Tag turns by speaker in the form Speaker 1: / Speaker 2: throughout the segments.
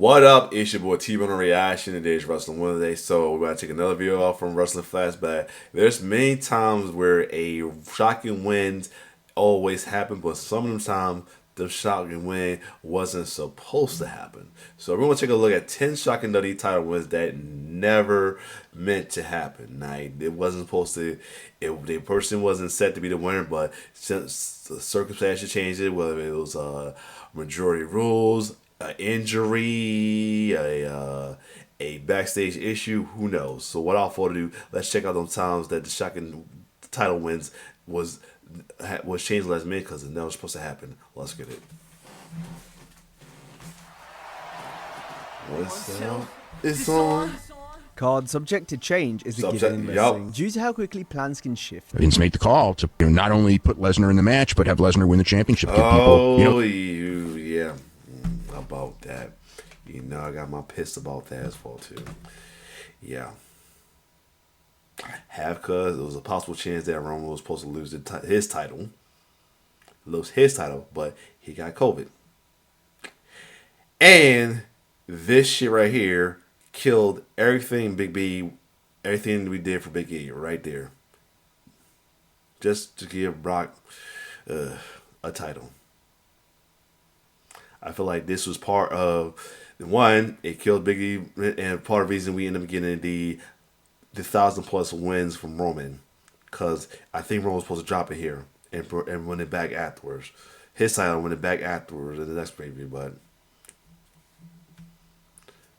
Speaker 1: What up? It's your boy T-Bone Reaction. Today's Wrestling Wednesday, so we're going to take another video off from Wrestling Flashback. There's many times where a shocking win always happen, but some of the time the shocking win wasn't supposed to happen. So we're going to take a look at 10 shocking WWE title wins that never meant to happen. Now, it wasn't supposed to, the person wasn't set to be the winner, but since the circumstances changed it, whether it was majority rules, an injury, a backstage issue, who knows? So without further ado, let's check out those times that the shocking title wins was changed last minute because it never supposed to happen. Let's get it. It's on.
Speaker 2: Card subject to change is a given in wrestling due to how quickly plans can shift.
Speaker 3: Vince made the call to not only put Lesnar in the match, but have Lesnar win the championship.
Speaker 1: Yeah. About that. You know, I got my pissed about that as well, too. Yeah. Because there was a possible chance that Roman was supposed to lose his title. But he got COVID. And this shit right here killed everything everything we did for Big E right there. Just to give Brock a title. I feel like this was part of one. It killed Big E, and part of the reason we ended up getting the 1,000+ wins from Roman, because I think Roman was supposed to drop it here and win it back afterwards. His title win it back afterwards in the next preview, but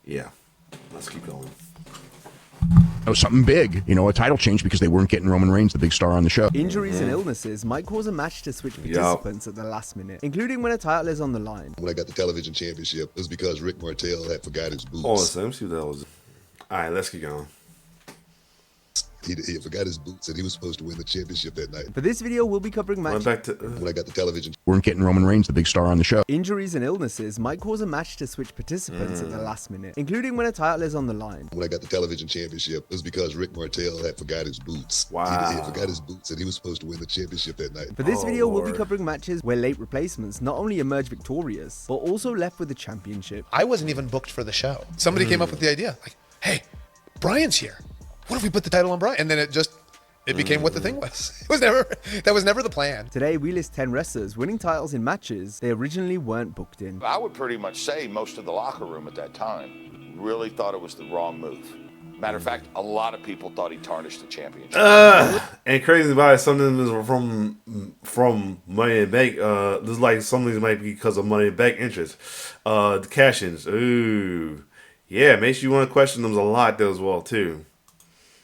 Speaker 1: yeah, let's keep going.
Speaker 3: It was something big, a title change because they weren't getting Roman Reigns, the big star on the show.
Speaker 2: Injuries and illnesses might cause a match to switch participants at the last minute, including when a title is on the line.
Speaker 4: When I got the television championship, it was because Rick Martel had forgot his boots.
Speaker 1: Oh, let me see what that was. All right, let's keep going.
Speaker 4: He forgot his boots, and he was supposed to win the championship that night.
Speaker 2: For this video, we'll be covering matches.
Speaker 4: When I got the television,
Speaker 3: weren't getting Roman Reigns, the big star on the show.
Speaker 2: Injuries and illnesses might cause a match to switch participants at the last minute, including when a title is on the line.
Speaker 4: When I got the television championship, it was because Rick Martel had forgot his boots.
Speaker 1: Wow.
Speaker 4: He forgot his boots, and he was supposed to win the championship that night.
Speaker 2: For this video, we'll be covering matches where late replacements not only emerged victorious, but also left with the championship.
Speaker 5: I wasn't even booked for the show. Somebody came up with the idea, like, hey, Brian's here. What if we put the title on Brian? And then it became what the thing was. That was never the plan.
Speaker 2: Today, we list 10 wrestlers winning titles in matches they originally weren't booked in.
Speaker 6: I would pretty much say most of the locker room at that time really thought it was the wrong move. Matter of fact, a lot of people thought he tarnished the championship.
Speaker 1: And crazy about it, some of them is from Money in the Bank. This is like some of these might be because of Money in the Bank interest. The cash-ins. Ooh. Yeah, makes you want to question them a lot there as well, too.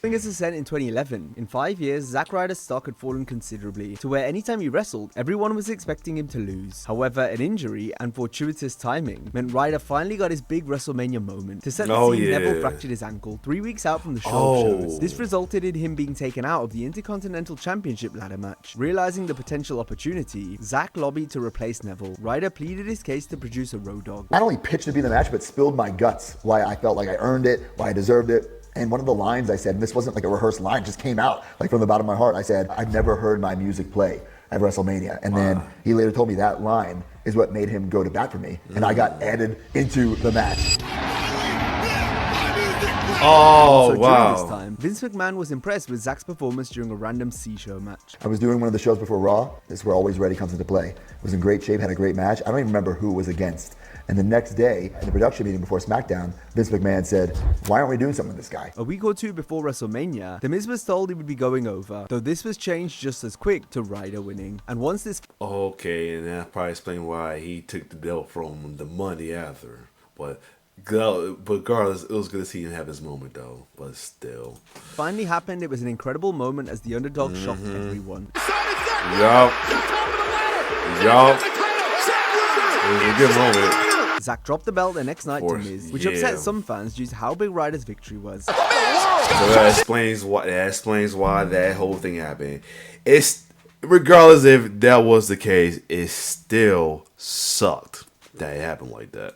Speaker 2: During his ascent in 2011, in 5 years, Zack Ryder's stock had fallen considerably, to where anytime he wrestled, everyone was expecting him to lose. However, an injury and fortuitous timing meant Ryder finally got his big WrestleMania moment. To set the scene, Neville fractured his ankle 3 weeks out from the show of shows. This resulted in him being taken out of the Intercontinental Championship ladder match. Realizing the potential opportunity, Zack lobbied to replace Neville. Ryder pleaded his case to produce a Road Dogg.
Speaker 7: Not only pitched to be in the match, but spilled my guts, why I felt like I earned it, why I deserved it. And one of the lines I said, and this wasn't like a rehearsed line, it just came out like from the bottom of my heart. I said, I've never heard my music play at WrestleMania. And then he later told me that line is what made him go to bat for me. And I got added into the match.
Speaker 2: During this time, Vince McMahon was impressed with Zack's performance during a random C-show match.
Speaker 7: I was doing one of the shows before Raw. This is where Always Ready comes into play. Was in great shape, had a great match. I don't even remember who it was against. And the next day, in the production meeting before SmackDown, Vince McMahon said, why aren't we doing something with this guy?
Speaker 2: A week or two before WrestleMania, The Miz was told he would be going over, though this was changed just as quick to Ryder winning. And once this...
Speaker 1: Okay, and that probably explains why he took the belt from the Monday after. But regardless, it was good to see him have his moment, though. But still.
Speaker 2: Finally happened, it was an incredible moment as the underdog shocked everyone.
Speaker 1: Yup. It was a good moment.
Speaker 2: Zack dropped the belt the next night to Miz, which upset some fans due to how big Ryder's victory was.
Speaker 1: So that explains why that whole thing happened. It's regardless if that was the case, it still sucked that it happened like that.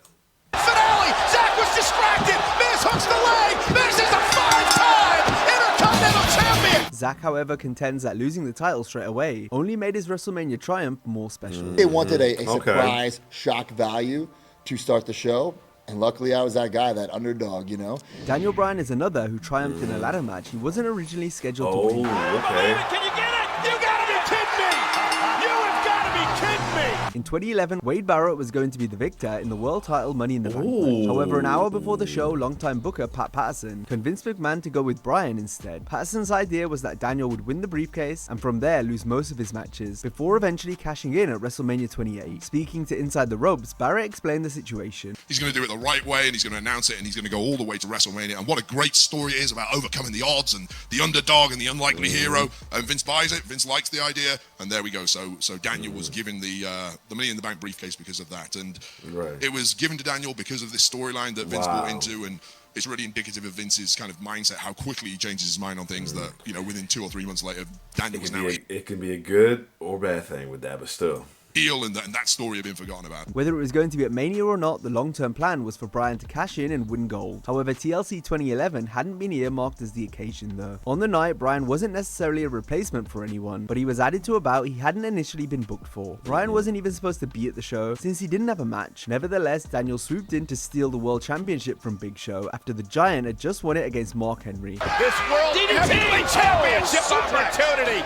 Speaker 5: Finale! Zack was distracted! Miz hooks the leg! Miz is a 5-time Intercontinental Champion!
Speaker 2: Zack, however, contends that losing the title straight away only made his WrestleMania triumph more special.
Speaker 7: They wanted a surprise shock value to start the show. And luckily, I was that guy, that underdog, you know?
Speaker 2: Daniel Bryan is another who triumphed in a ladder match he wasn't originally scheduled to win.
Speaker 1: Okay.
Speaker 8: Can you get it? You gotta be kidding me! You have gotta be kidding me!
Speaker 2: In 2011, Wade Barrett was going to be the victor in the world title Money in the Bank match. However, an hour before the show, longtime booker Pat Patterson convinced McMahon to go with Bryan instead. Patterson's idea was that Daniel would win the briefcase and from there lose most of his matches, before eventually cashing in at WrestleMania 28. Speaking to Inside the Ropes, Barrett explained the situation.
Speaker 3: He's going to do it the right way, and he's going to announce it, and he's going to go all the way to WrestleMania. And what a great story it is about overcoming the odds and the underdog and the unlikely hero. And Vince buys it. Vince likes the idea, and there we go. So Daniel was given the Money in the Bank briefcase because of that, and it was given to Daniel because of this storyline that Vince brought into, and it's really indicative of Vince's kind of mindset, how quickly he changes his mind on things that, you know, within 2 or 3 months later, Daniel was now
Speaker 1: It can be a good or bad thing with that, but still.
Speaker 3: heel, and that story had been forgotten about.
Speaker 2: Whether it was going to be at Mania or not, the long-term plan was for Bryan to cash in and win gold. However, TLC 2011 hadn't been earmarked as the occasion though. On the night, Bryan wasn't necessarily a replacement for anyone, but he was added to a bout he hadn't initially been booked for. Bryan wasn't even supposed to be at the show, since he didn't have a match. Nevertheless, Daniel swooped in to steal the World Championship from Big Show after the Giant had just won it against Mark Henry.
Speaker 8: This World Heavyweight Championship opportunity!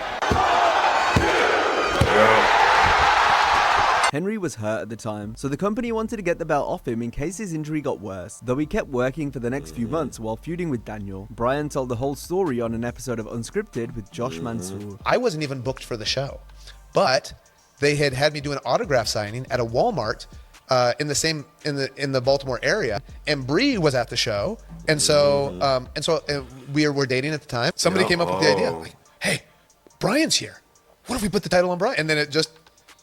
Speaker 2: Henry was hurt at the time, so the company wanted to get the belt off him in case his injury got worse, though he kept working for the next few months while feuding with Daniel. Bryan told the whole story on an episode of Unscripted with Josh Mansour.
Speaker 5: I wasn't even booked for the show, but they had me do an autograph signing at a Walmart in the Baltimore area, and Bree was at the show, and so we were dating at the time. Somebody came up with the idea, like, "Hey, Bryan's here. What if we put the title on Bryan?" And then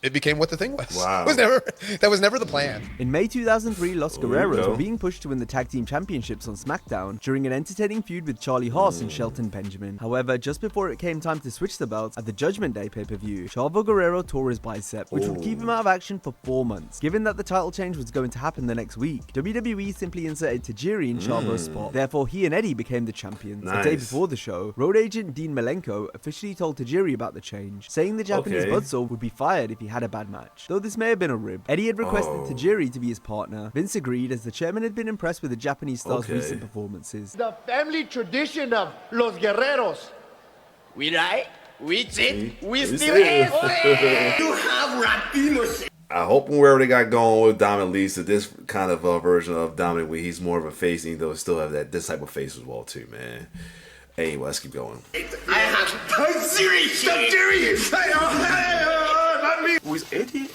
Speaker 5: it became what the thing was.
Speaker 1: Wow.
Speaker 5: That was never the plan.
Speaker 2: In May 2003, Los Guerreros were being pushed to win the Tag Team Championships on SmackDown during an entertaining feud with Charlie Haas and Shelton Benjamin. However, just before it came time to switch the belts at the Judgment Day pay-per-view, Chavo Guerrero tore his bicep, which would keep him out of action for 4 months. Given that the title change was going to happen the next week, WWE simply inserted Tajiri in Chavo's spot. Therefore, he and Eddie became the champions.
Speaker 1: Nice.
Speaker 2: A day before the show, road agent Dean Malenko officially told Tajiri about the change, saying the Japanese buzzsaw would be fired if he had a bad match. Though this may have been a rib, Eddie had requested Tajiri to be his partner. Vince agreed as the chairman had been impressed with the Japanese star's recent performances.
Speaker 9: The family tradition of Los Guerreros. We right, we sit, we still is. You have Latinos.
Speaker 1: I hope wherever they got going with Dominic leads to this kind of version of Dominic where he's more of a face, even though he still have this type of face as well too, man. Anyway, let's keep going.
Speaker 9: I have Tajiri.
Speaker 10: With Eddie,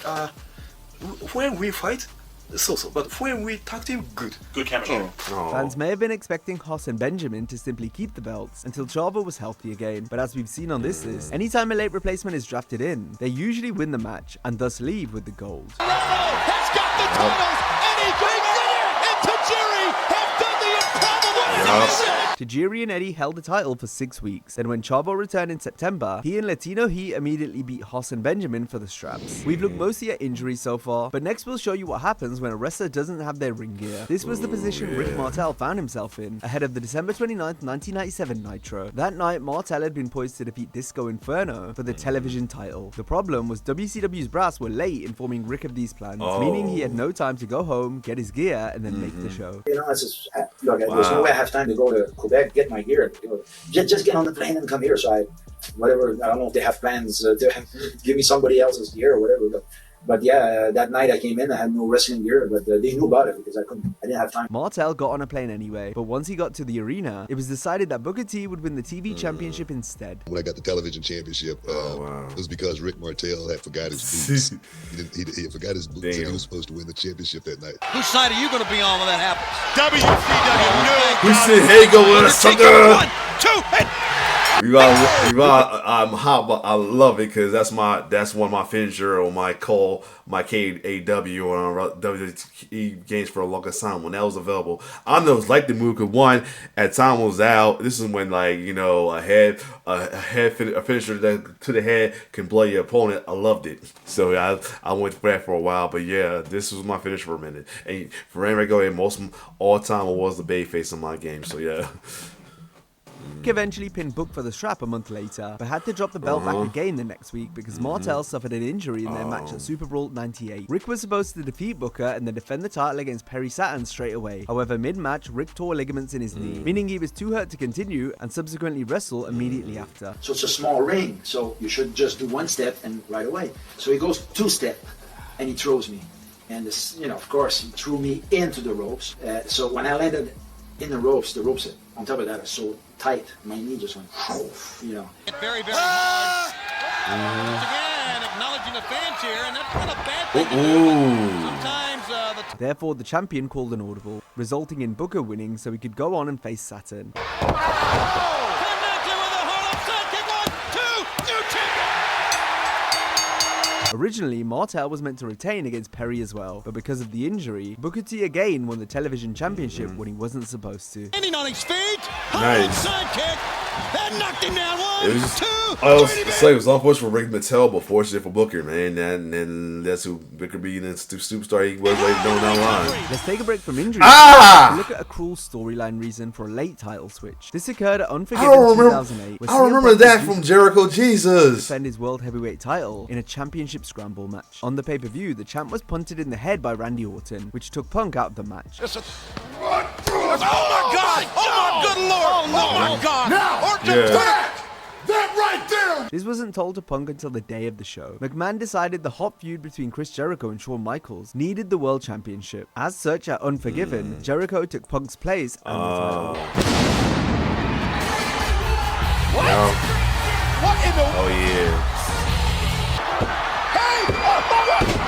Speaker 10: when we fight, so, but when we tag team, good chemistry.
Speaker 2: Fans may have been expecting Haas and Benjamin to simply keep the belts until Chavo was healthy again, but as we've seen on this list, anytime a late replacement is drafted in, they usually win the match and thus leave with the gold.
Speaker 8: Has got the titles, and he and Tajiri have done the improbable.
Speaker 2: Tajiri and Eddie held the title for 6 weeks. Then when Chavo returned in September, he and Latino Heat immediately beat Haas and Benjamin for the straps. We've looked mostly at injuries so far, but next we'll show you what happens when a wrestler doesn't have their ring gear. This was the position Rick Martel found himself in, ahead of the December 29th, 1997 Nitro. That night, Martel had been poised to defeat Disco Inferno for the television title. The problem was WCW's brass were late in informing Rick of these plans, meaning he had no time to go home, get his gear, and then make the show.
Speaker 11: You know, it's just, look, there's no way I have time to go to Quebec, get my gear. Just get on the plane and come here. So I don't know if they have plans to give me somebody else's gear or whatever. But yeah, that night I came in, I had no wrestling gear, but they knew about it because I didn't have time.
Speaker 2: Martel got on a plane anyway, but once he got to the arena, it was decided that Booker T would win the TV championship instead.
Speaker 4: When I got the television championship, it was because Rick Martel had forgot his boots. he forgot his boots, and he was supposed to win the championship that night.
Speaker 8: Whose side are you going to be on when that happens? WCW.
Speaker 1: Who said, "Hey, go with us, sucker"?
Speaker 8: 1, 2, and
Speaker 1: I'm hot, but I love it because that's one of my finisher or my KAW or WWE games for a longer time when that was available. I know it's like the move because one at time was out. This is when a finisher that to the head can blow your opponent. I loved it, so I went for that for a while. But yeah, this was my finisher for a minute. And for Randy Go, most all time I was the babyface in my game. So yeah.
Speaker 2: Eventually pinned Book for the strap a month later, but had to drop the belt back again the next week because Martel suffered an injury in their match at Super Bowl 98. Rick was supposed to defeat Booker and then defend the title against Perry Saturn straight away. However, mid-match, Rick tore ligaments in his knee, meaning he was too hurt to continue and subsequently wrestle immediately after.
Speaker 11: So it's a small ring, so you should just do one step and right away. So he goes 2-step and he throws me. And this, you know, of course, he threw me into the ropes. So when I landed in the ropes on top of that are so tight, my knee just went, you know.
Speaker 8: Very, very hard. Again, acknowledging the fans here, and that's not a bad thing to do. Sometimes
Speaker 2: Therefore, the champion called an audible, resulting in Booker winning so he could go on and face Saturn. Originally, Martel was meant to retain against Perry as well, but because of the injury, Booker T again won the television championship when he wasn't supposed to.
Speaker 8: Standing on his feet,
Speaker 1: Nice.
Speaker 8: sidekick, that knocked him down.
Speaker 1: It was unfortunate for Rick Mattel, but fortunate for Booker, man. And that's who Booker being the superstar he was later down the line.
Speaker 2: Let's take a break from injury to look at a cruel storyline reason for a late title switch. This occurred at Unforgiven 2008.
Speaker 1: I remember that from Jericho Jesus.
Speaker 2: Defend his World Heavyweight title in a championship scramble match. On the pay-per-view, the champ was punted in the head by Randy Orton, which took Punk out of the match.
Speaker 8: Oh my God! Oh my good Lord! Oh my God! Now, Orton,
Speaker 3: that right there!
Speaker 2: This wasn't told to Punk until the day of the show. McMahon decided the hot feud between Chris Jericho and Shawn Michaels needed the World Championship. As such, at Unforgiven, Jericho took Punk's place and the title.
Speaker 8: What?
Speaker 1: No.
Speaker 8: What in the?
Speaker 1: Oh yeah.
Speaker 8: Hey! Oh, wait!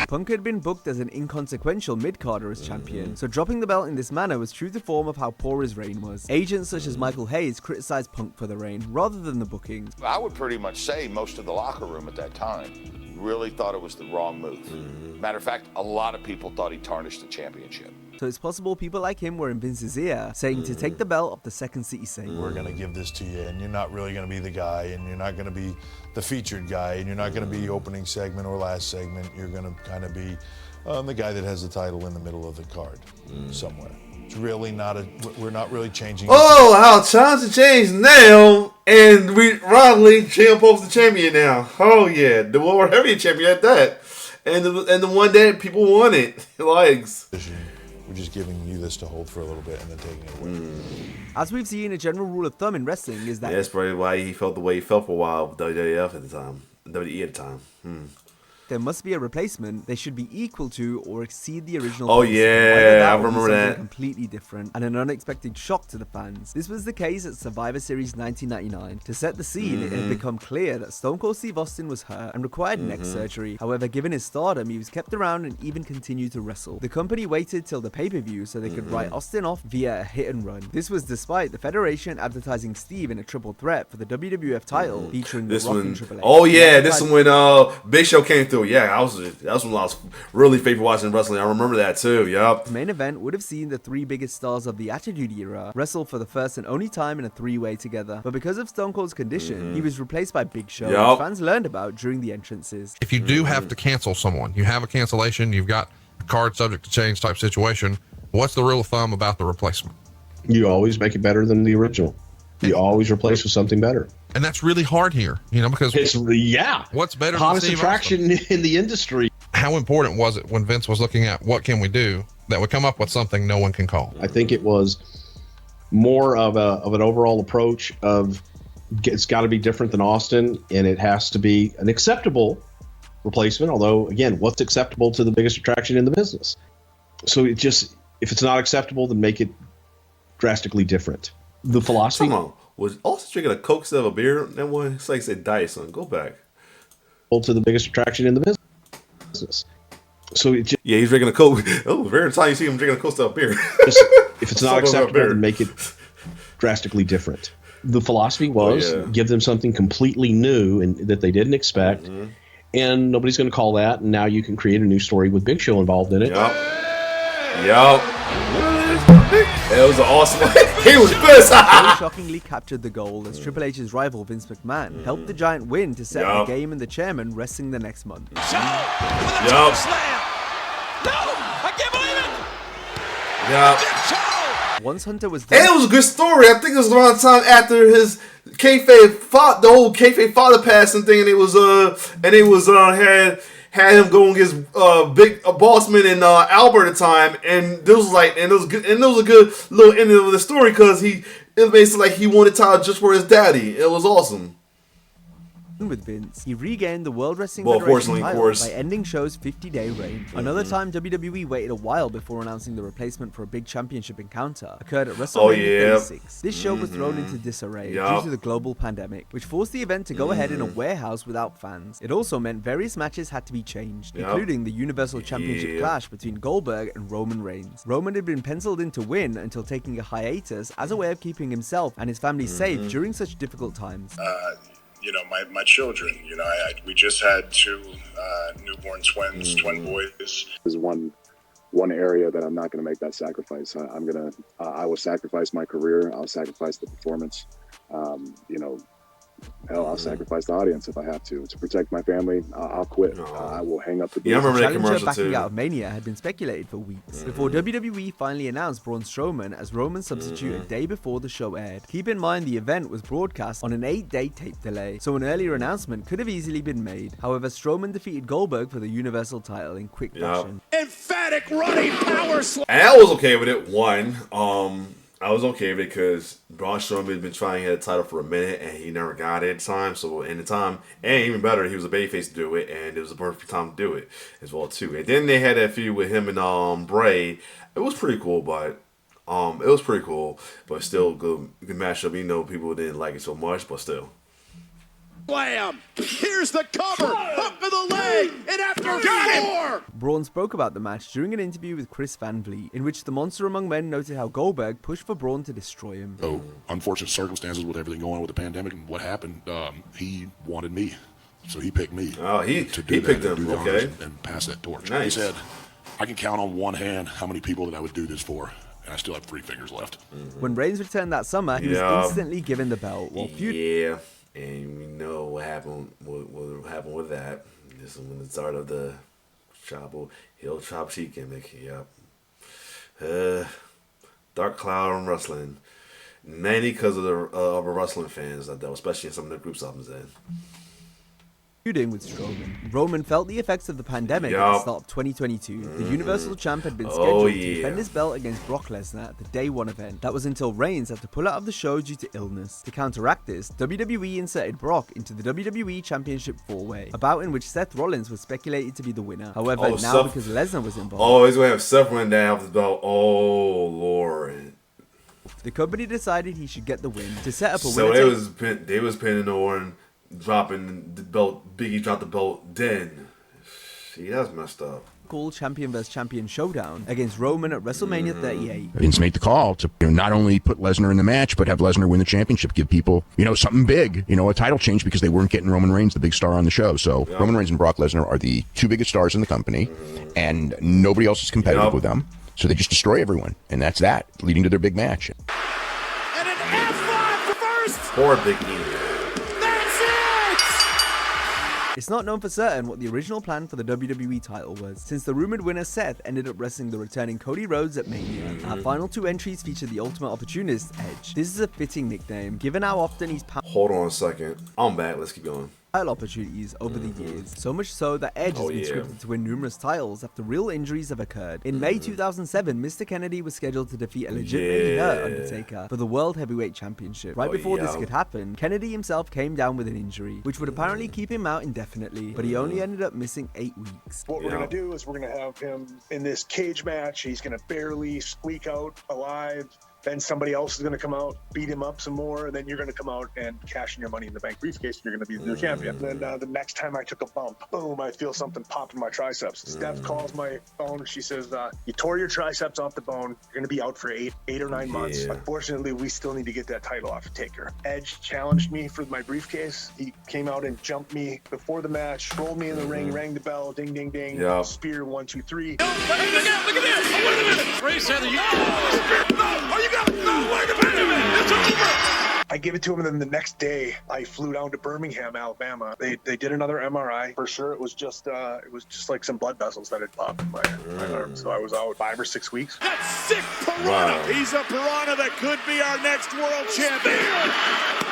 Speaker 2: Punk had been booked as an inconsequential mid-carder as champion, so dropping the belt in this manner was true to form of how poor his reign was. Agents such as Michael Hayes criticized Punk for the reign, rather than the booking.
Speaker 6: I would pretty much say most of the locker room at that time really thought it was the wrong move. Matter of fact, a lot of people thought he tarnished the championship.
Speaker 2: So it's possible people like him were in Vince's ear, saying to take the belt off the second city saying.
Speaker 12: We're going to give this to you, and you're not really going to be the guy, and you're not going to be the featured guy, and you're not going to be opening segment or last segment. You're going to kind of be the guy that has the title in the middle of the card somewhere. It's really not we're not really changing.
Speaker 1: Oh, how times have changed now, and we Riley Jim Pope's the champion now. Oh yeah, the World Heavyweight champion at that, and the one that people wanted likes.
Speaker 12: We're just giving you this to hold for a little bit and then taking it away.
Speaker 2: As we've seen, a general rule of thumb in wrestling is that...
Speaker 1: Yeah, that's probably why he felt the way he felt for a while with WWF at the time. WWE at the time.
Speaker 2: There must be a replacement. They should be equal to or exceed the original.
Speaker 1: Oh yeah, I remember that.
Speaker 2: Completely different and an unexpected shock to the fans. This was the case at Survivor Series 1999. To set the scene, it had become clear that Stone Cold Steve Austin was hurt and required neck surgery. However, given his stardom, he was kept around and even continued to wrestle. The company waited till the pay-per-view so they could write Austin off via a hit and run. This was despite the Federation advertising Steve in a triple threat for the WWF title, featuring
Speaker 1: this
Speaker 2: The Rock
Speaker 1: one.
Speaker 2: and Triple H.
Speaker 1: Oh yeah, this one when Big Show came through. Yeah, that was when I was really favorite watching wrestling. I remember that too. Yup.
Speaker 2: The main event would have seen the three biggest stars of the Attitude Era wrestle for the first and only time in a three-way together. But because of Stone Cold's condition, he was replaced by Big Show, which fans learned about during the entrances.
Speaker 13: If you do have to cancel someone, you have a cancellation, you've got a card subject to change type situation, what's the rule of thumb about the replacement?
Speaker 14: You always make it better than the original. You always replace with something better.
Speaker 13: And that's really hard here, because
Speaker 14: it's what's
Speaker 13: better
Speaker 14: hottest
Speaker 13: than Steve
Speaker 14: attraction in the industry.
Speaker 13: How important was it when Vince was looking at what can we do that would come up with something no one can call?
Speaker 14: I think it was more of an overall approach of it's got to be different than Austin, and it has to be an acceptable replacement. Although, again, what's acceptable to the biggest attraction in the business? So it just, if it's not acceptable, then make it drastically different. The philosophy.
Speaker 1: Come on. Was Austin drinking a Coke instead of a beer? That one, it's like said diet, son. Go back.
Speaker 14: To the biggest attraction in the business. So it just,
Speaker 1: yeah, he's drinking a Coke. Oh, very time you see him drinking a Coke instead of beer.
Speaker 14: If it's not acceptable, then make it drastically different. The philosophy was give them something completely new and that they didn't expect, and nobody's going to call that. And now you can create a new story with Big Show involved in it.
Speaker 1: Yup. It was awesome. He was pissed.
Speaker 2: He shockingly captured the goal as Triple H's rival Vince McMahon helped the Giant win to set the game and the chairman wrestling the next month.
Speaker 8: Slam! No, I can't believe it!
Speaker 1: Yeah.
Speaker 8: Big Show
Speaker 2: Once Hunter was
Speaker 1: done. And it was a good story. I think it was around the time after his the whole kayfabe father passing thing, and it was had him go against big Bossman and Albert at the time, and it was a good little ending of the story because it basically like he wanted Tyler just for his daddy. It was awesome.
Speaker 2: With Vince, he regained the World Wrestling Federation title by ending Show's 50-day reign. Another time WWE waited a while before announcing the replacement for a big championship encounter occurred at WrestleMania 36. This show was thrown into disarray due to the global pandemic, which forced the event to go ahead in a warehouse without fans. It also meant various matches had to be changed, including the Universal Championship clash between Goldberg and Roman Reigns. Roman had been penciled in to win until taking a hiatus as a way of keeping himself and his family safe during such difficult times.
Speaker 15: My children, we just had 2 newborn twins, twin boys.
Speaker 16: There's one area that I'm not going to make that sacrifice. I will sacrifice my career. I'll sacrifice the performance. I'll sacrifice the audience if I have to protect my family. I'll quit. I will hang up the boots.
Speaker 1: Yeah, I remember that commercial
Speaker 2: backing
Speaker 1: too.
Speaker 2: Out of Mania had been speculated for weeks before WWE finally announced Braun Strowman as Roman's substitute a day before the show aired. Keep in mind the event was broadcast on an 8-day tape delay, so an earlier announcement could have easily been made. However, Strowman defeated Goldberg for the Universal title in quick fashion.
Speaker 15: Emphatic running power slam.
Speaker 1: And I was okay with it. I was okay with it because Braun Strowman had been trying to get a title for a minute and he never got it at the time. So in the time, and even better, he was a babyface to do it, and it was a perfect time to do it as well too. And then they had that feud with him and Bray. It was pretty cool, but still good matchup. People didn't like it so much, but still.
Speaker 15: Slam! Here's the cover! Up for the leg! And after 4!
Speaker 2: Braun spoke about the match during an interview with Chris Van Vliet, in which the Monster Among Men noted how Goldberg pushed for Braun to destroy him.
Speaker 3: So, unfortunate circumstances with everything going on with the pandemic and what happened, he wanted me. So he picked me.
Speaker 1: Oh, he picked him, okay.
Speaker 3: And pass that torch.
Speaker 1: Nice.
Speaker 3: He said, I can count on one hand how many people that I would do this for. And I still have 3 fingers left.
Speaker 2: When Reigns returned that summer, he was instantly given the belt.
Speaker 1: Yeah. And we know what happened. What happened with that? This is when the start of the heel chop cheek gimmick. Yep. Dark cloud in wrestling, mainly because of the wrestling fans, especially in some of the groups I was in.
Speaker 2: Feuding with Strowman. Roman felt the effects of the pandemic at the start of 2022. The Universal Champ had been scheduled to defend his belt against Brock Lesnar at the Day 1 event. That was until Reigns had to pull out of the show due to illness. To counteract this, WWE inserted Brock into the WWE Championship 4-Way, a bout in which Seth Rollins was speculated to be the winner. However, because Lesnar was involved...
Speaker 1: he's going to have Seth win down the belt. Oh, Lord.
Speaker 2: The company decided he should get the win to set up a
Speaker 1: winner. So they was pinning on... dropping the belt, Biggie dropped the belt, then see, that's messed up.
Speaker 2: Called Champion vs. Champion showdown against Roman at WrestleMania 38.
Speaker 17: Vince made the call to not only put Lesnar in the match, but have Lesnar win the championship, give people, something big, a title change because they weren't getting Roman Reigns, the big star on the show. So Roman Reigns and Brock Lesnar are the 2 biggest stars in the company, and nobody else is competitive with them. So they just destroy everyone, and that's that, leading to their big match.
Speaker 15: And an F5 first!
Speaker 1: Poor Big E.
Speaker 2: It's not known for certain what the original plan for the WWE title was, since the rumored winner Seth ended up wrestling the returning Cody Rhodes at Mania. Our final 2 entries feature the Ultimate Opportunist, Edge. This is a fitting nickname, given how often he's...
Speaker 1: Hold on a second. I'm back. Let's keep going.
Speaker 2: Title opportunities over the years, so much so that Edge has been scripted to win numerous titles after real injuries have occurred. In May 2007, Mr. Kennedy was scheduled to defeat a legitimately hurt Undertaker for the World Heavyweight Championship. Right before this could happen, Kennedy himself came down with an injury, which would apparently keep him out indefinitely, but he only ended up missing 8 weeks.
Speaker 18: What we're going to do is we're going to have him in this cage match. He's going to barely squeak out alive. Then somebody else is going to come out, beat him up some more, and then you're going to come out and cash in your Money in the Bank briefcase. You're going to be the new champion. Then the next time I took a bump, boom, I feel something pop in my triceps. Steph calls my phone. She says, you tore your triceps off the bone. You're going to be out for 8 or 9 months. Unfortunately, we still need to get that title off of Taker. Edge challenged me for my briefcase. He came out and jumped me before the match, rolled me in the ring, rang the bell, ding, ding, ding. Spear, 1, 2, 3.
Speaker 15: Look at this! Oh, wait a minute! Ray said that you... No, you got... No, wait a minute! It's over!
Speaker 18: I I gave it to him, and then the next day I flew down to Birmingham, Alabama. They did another MRI. For sure, it was just like some blood vessels that had popped in my arm. So I was out 5 or 6 weeks.
Speaker 19: That sick piranha.
Speaker 1: Wow.
Speaker 19: He's a piranha that could be our next world champion.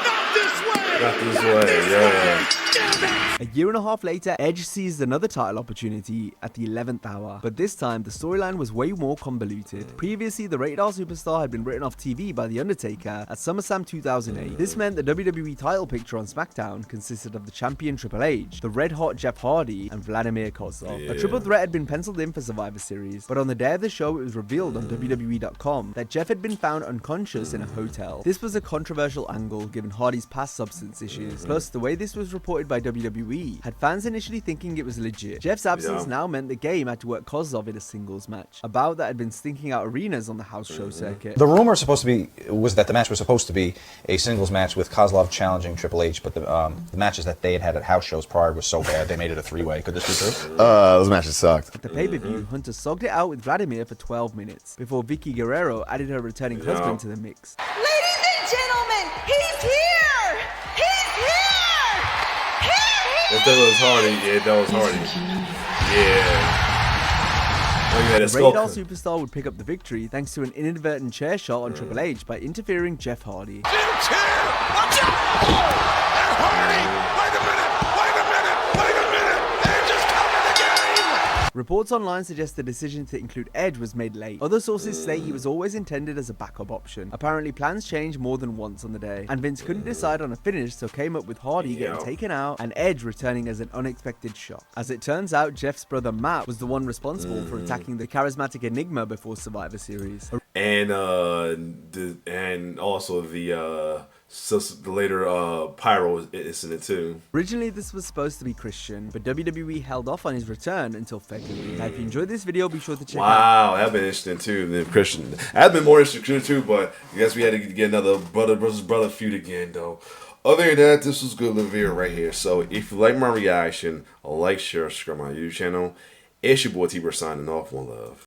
Speaker 19: Not this way.
Speaker 1: Not this way, yeah.
Speaker 2: A year and a half later, Edge seized another title opportunity at the 11th hour, but this time the storyline was way more convoluted. Previously, the Rated R Superstar had been written off TV by The Undertaker at SummerSlam 2008. This meant the WWE title picture on SmackDown consisted of the champion Triple H, the red-hot Jeff Hardy, and Vladimir Kozlov. A triple threat had been penciled in for Survivor Series, but on the day of the show, it was revealed on WWE.com that Jeff had been found unconscious in a hotel. This was a controversial angle given Hardy's past substance issues. Plus, the way this was reported by WWE had fans initially thinking it was legit. Jeff's absence now meant the game had to work Kozlov in a singles match, a bout that had been stinking out arenas on the house show circuit.
Speaker 20: The rumor was that the match was supposed to be a singles match with Kozlov challenging Triple H, but the matches that they had at house shows prior was so bad they made it a 3-way. Could this be true?
Speaker 21: Those matches sucked.
Speaker 2: At the pay-per-view, Hunter sogged it out with Vladimir for 12 minutes, before Vicky Guerrero added her returning husband to the mix.
Speaker 22: Ladies and gentlemen, he's here! He's here!
Speaker 1: If that was Hardy, yeah, that was Hardy. Yeah.
Speaker 2: The Rated R Superstar would pick up the victory thanks to an inadvertent chair shot on Triple H by interfering Jeff Hardy. Reports online suggest the decision to include Edge was made late. Other sources say he was always intended as a backup option. Apparently, plans changed more than once on the day, and Vince couldn't decide on a finish, so came up with Hardy getting taken out and Edge returning as an unexpected shock. As it turns out, Jeff's brother Matt was the one responsible for attacking the charismatic Enigma before Survivor Series.
Speaker 1: And also the later Pyro incident too.
Speaker 2: Originally, this was supposed to be Christian, but WWE held off on his return until February. Now, if you enjoyed this video, be sure to check out.
Speaker 1: Wow, that'd been interesting too. Than Christian, that'd been more interesting too. But I guess we had to get another brother versus brother feud again, though. Other than that, this was good video right here. So if you like my reaction, like, share, subscribe my YouTube channel. It's your boy T-Bird signing off. One love.